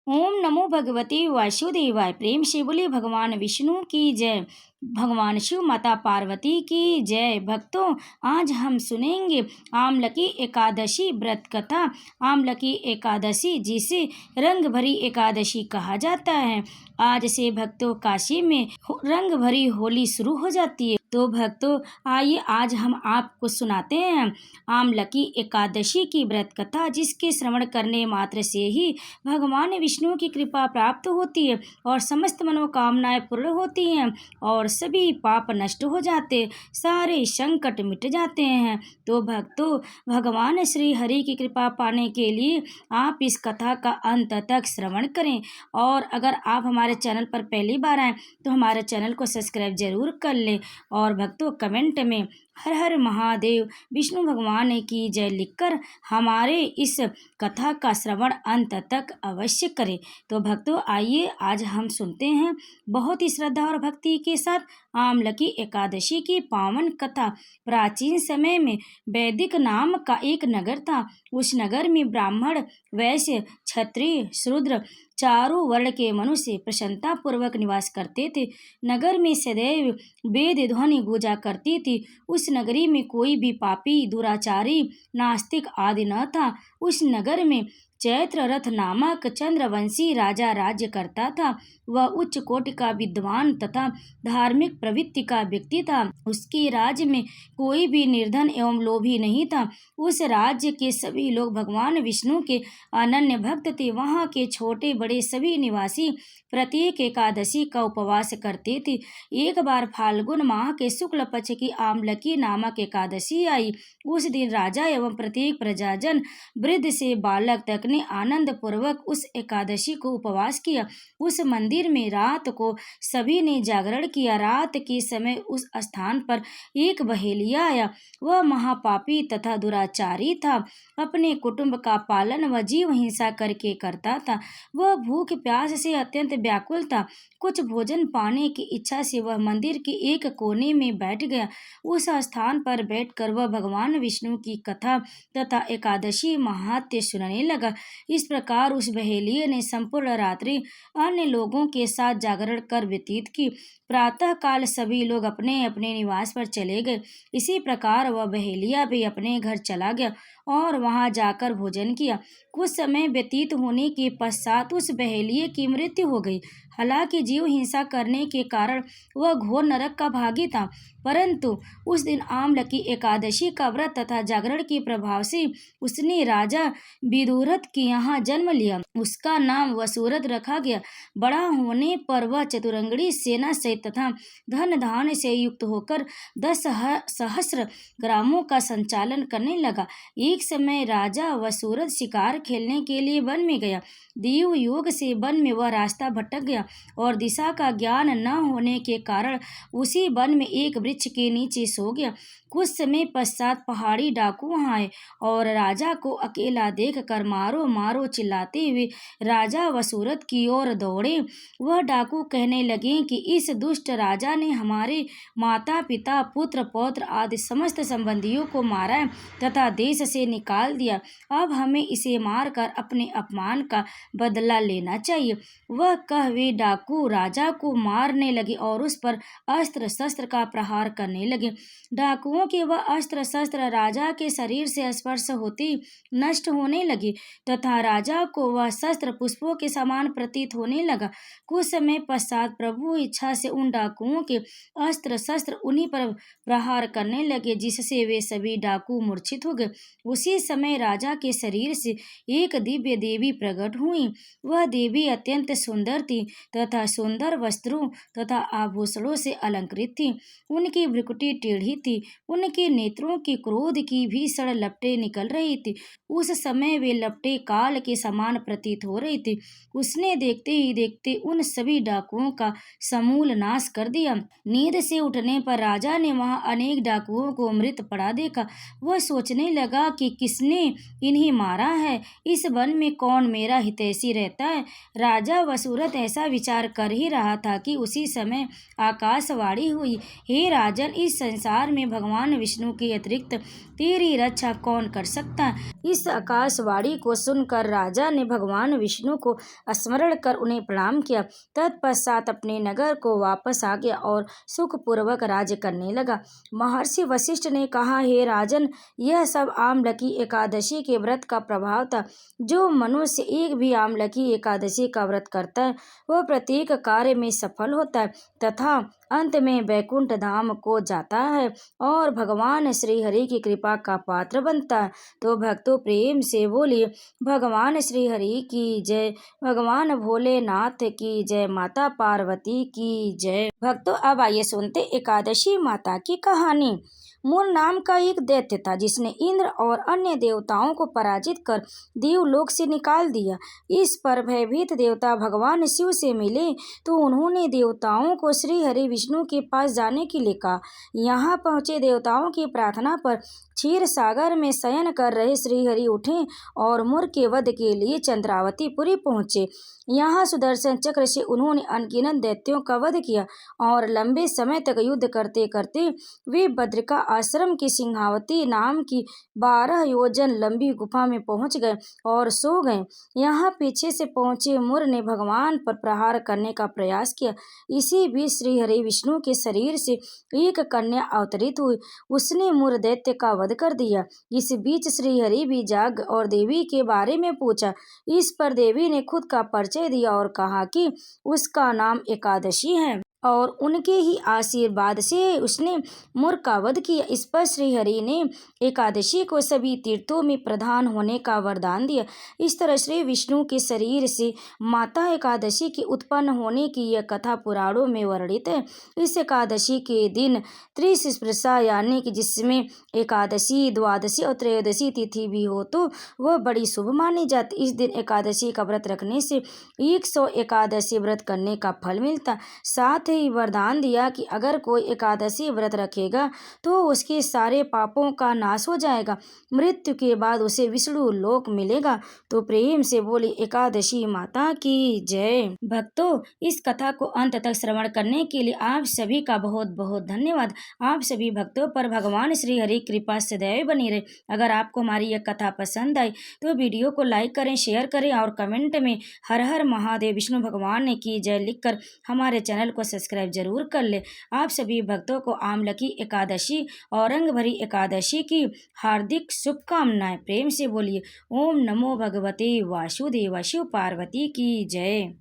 ओम नमो भगवते वासुदेवाय। प्रेम से बोले भगवान विष्णु की जय। भगवान शिव, माता पार्वती की जय। भक्तों, आज हम सुनेंगे आमलकी एकादशी व्रत कथा। आमलकी एकादशी, जिसे रंग भरी एकादशी कहा जाता है। आज से भक्तों काशी में रंग भरी होली शुरू हो जाती है। तो भक्तों, आइए आज हम आपको सुनाते हैं आमलकी एकादशी की व्रत कथा, जिसके श्रवण करने मात्र से ही भगवान विष्णु की कृपा प्राप्त होती है और समस्त मनोकामनाएं पूर्ण होती हैं और सभी पाप नष्ट हो जाते, सारे संकट मिट जाते हैं। तो भक्तों, भगवान श्री हरि की कृपा पाने के लिए आप इस कथा का अंत तक श्रवण करें। और अगर आप हमारे चैनल पर पहली बार आए तो हमारे चैनल को सब्सक्राइब जरूर कर लें। और भक्तों, कमेंट में हर हर महादेव, विष्णु भगवान की जय लिखकर हमारे इस कथा का श्रवण अंत तक अवश्य करें। तो भक्तों, आइए आज हम सुनते हैं बहुत ही श्रद्धा और भक्ति के साथ आमलकी एकादशी की पावन कथा। प्राचीन समय में वैदिक नाम का एक नगर था। उस नगर में ब्राह्मण, वैश्य, क्षत्रिय, शूद्र चारों वर्ण के मनुष्य प्रसन्नता पूर्वक निवास करते थे। नगर में सदैव वेद ध्वनि गूंजा करती थी। उस नगरी में कोई भी पापी, दुराचारी, नास्तिक आदि न था। उस नगर में चैत्र रथ नामक चंद्रवंशी राजा राज्य करता था। वह उच्च कोटि का विद्वान तथा धार्मिक प्रवृत्ति का व्यक्ति था। उसके राज्य में कोई भी निर्धन एवं लोभी नहीं था। उस राज्य के सभी लोग भगवान विष्णु के अनन्य भक्त थे। वहाँ के छोटे बड़े सभी निवासी प्रत्येक एकादशी का उपवास करते थे। एक बार फाल्गुन माह के शुक्ल पक्ष की आमलकी नामक एकादशी आई। उस दिन राजा एवं प्रत्येक प्रजाजन, वृद्ध से बालक तक ने आनंद पूर्वक उस एकादशी को उपवास किया। उस मंदिर में रात को सभी ने जागरण किया। रात के समय उस स्थान पर एक बहेलिया आया। वह महापापी तथा दुराचारी था। अपने कुटुंब का पालन व जीव हिंसा करके करता था। वह भूख प्यास से अत्यंत व्याकुल था। कुछ भोजन पाने की इच्छा से वह मंदिर के एक कोने में बैठ गया। उस स्थान पर बैठकर वह भगवान विष्णु की कथा तथा एकादशी महात्म्य सुनाने लगा। इस प्रकार उस बहेलिये ने संपूर्ण रात्रि अन्य लोगों के साथ जागरण कर व्यतीत की। प्रातः काल सभी लोग अपने अपने निवास पर चले गए। इसी प्रकार वह बहेलिया भी अपने घर चला गया और वहां जाकर भोजन किया। कुछ समय व्यतीत होने के पश्चात उस बहेलिये की मृत्यु हो गई। हालांकि जीव हिंसा करने के कारण वह घोर नरक का भागी था, परंतु उस दिन आमलकी एकादशी का व्रत तथा जागरण के प्रभाव से उसने राजा विदुरथ के यहाँ जन्म लिया। उसका नाम वसुरथ रखा गया। बड़ा होने पर वह चतुरंगड़ी सेना सहित तथा धन धान्य से युक्त होकर 10 सहस्र ग्रामों का संचालन करने लगा। एक समय राजा वसुरथ शिकार खेलने के लिए वन में गया। देव योग से वन में वह रास्ता भटक गया और दिशा का ज्ञान न होने के कारण उसी वन में एक वृक्ष के नीचे सो गया। कुछ समय पश्चात पहाड़ी डाकू वहां आए और राजा को अकेला देखकर मारो मारो चिल्लाते हुए राजा वसुरथ की ओर दौड़े। वह डाकू कहने लगे कि इस दुष्ट राजा ने हमारे माता पिता, पुत्र पौत्र आदि समस्त संबंधियों को मारा है तथा देश से निकाल दिया। अब हमें इसे मारकर अपने अपमान का बदला लेना चाहिए। वह कह वे डाकू राजा को मारने लगे और उस पर अस्त्र शस्त्र का प्रहार करने लगे। डाकुओं के वह अस्त्र शस्त्र राजा के शरीर से स्पर्श होते नष्ट होने लगे तथा राजा को वह शस्त्र पुष्पों के समान प्रतीत होने लगा। कुछ समय पश्चात प्रभु इच्छा से उन डाकुओं के अस्त्र शस्त्र उन्हीं पर प्रहार करने लगे, जिससे वे सभी डाकू मूर्छित हो गए। उसी समय राजा के शरीर से एक दिव्य देवी प्रकट हुई। वह देवी अत्यंत सुंदर थी तथा सुंदर वस्त्रों तथा आभूषणों से अलंकृत थी। उनकी भ्रुकुटी टेढ़ी थी। उनके नेत्रों की क्रोध की भीषण लपटें निकल रही थी। उस समय वे लपटें काल के समान प्रतीत हो रही थी। उसने देखते ही देखते उन सभी डाकुओं का समूल नाश कर दिया। नींद से उठने पर राजा ने वहां अनेक डाकुओं को मृत पड़ा देखा। वह सोचने लगा कि किसने इन्हें मारा है। इस वन में कौन मेरा हितैषी रहता है। राजा वसुरथ ऐसा विचार कर ही रहा था कि उसी समय आकाशवाणी हुई, हे राजन, इस संसार में भगवान भगवान विष्णु के अतिरिक्त तेरी रक्षा कौन कर सकता है। इस आकाशवाणी को सुनकर राजा ने भगवान विष्णु को स्मरण कर उन्हें प्रणाम किया। तत्पश्चात अपने नगर को वापस आ गया और सुखपूर्वक राज्य करने लगा। महर्षि वशिष्ठ ने कहा, हे राजन, यह सब आमलकी एकादशी के व्रत का प्रभाव था। जो मनुष्य एक भी आमलकी एकादशी का व्रत करता है वह प्रत्येक कार्य में सफल होता है तथा अंत में वैकुंठ धाम को जाता है और भगवान श्री हरि की कृपा का पात्र बनता है। तो भक्तों, प्रेम से बोलिए भगवान श्री हरि की जय, भगवान भोलेनाथ की जय, माता पार्वती की जय। भक्तों, अब आइए सुनते एकादशी माता की कहानी। मूल नाम का एक दैत्य था जिसने इंद्र और अन्य देवताओं को पराजित कर देवलोक से निकाल दिया। इस पर भयभीत देवता भगवान शिव से मिले तो उन्होंने देवताओं को श्री हरि विष्णु के पास जाने के लिए कहा। यहाँ पहुँचे देवताओं की प्रार्थना पर क्षीर सागर में शयन कर रहे श्री हरि उठे और मुर के वध के लिए चंद्रावतीपुरी पहुँचे। यहाँ सुदर्शन चक्र से उन्होंने अनगिनत दैत्यों का वध किया और लंबे समय तक युद्ध करते करते वे बद्रिका आश्रम की सिंहावती नाम की 12 योजन लंबी गुफा में पहुंच गए और सो गए। यहाँ पीछे से पहुंचे मुर ने भगवान पर प्रहार करने का प्रयास किया। इसी बीच श्री हरि विष्णु के शरीर से एक कन्या अवतरित हुई। उसने मुर दैत्य का वध कर दिया। इस बीच श्री हरि भी जाग और देवी के बारे में पूछा। इस पर देवी ने खुद का परिचय दिया और कहा कि उसका नाम एकादशी है और उनके ही आशीर्वाद से उसने मुर का वध किया। इस पर श्री हरि ने एकादशी को सभी तीर्थों में प्रधान होने का वरदान दिया। इस तरह श्री विष्णु के शरीर से माता एकादशी के उत्पन्न होने की यह कथा पुराणों में वर्णित है। इस एकादशी के दिन त्रिस्पर्शा यानी कि जिसमें एकादशी, द्वादशी और त्रयोदशी तिथि भी हो तो वह बड़ी शुभ मानी जाती। इस दिन एकादशी का व्रत रखने से 100 एकादशी व्रत करने का फल मिलता। साथ ही वरदान दिया कि अगर कोई एकादशी व्रत रखेगा तो उसके सारे पापों का नाश हो जाएगा, मृत्यु के बाद उसे विष्णु लोक मिलेगा। तो प्रेम से बोली एकादशी माता की जय। भक्तों, इस कथा को अंत तक श्रवण करने के लिए आप सभी का बहुत बहुत धन्यवाद। आप सभी भक्तों पर भगवान श्री हरि कृपा सदैव बनी रहे। अगर आपको हमारी यह कथा पसंद आई तो वीडियो को लाइक करें, शेयर करें और कमेंट में हर हर महादेव विष्णु भगवान की जय लिखकर हमारे चैनल को सब्सक्राइब जरूर कर ले। आप सभी भक्तों को आमलकी एकादशी और रंग भरी एकादशी की हार्दिक शुभकामनाएं। प्रेम से बोलिए ओम नमो भगवते वासुदेवाय, शिव पार्वती की जय।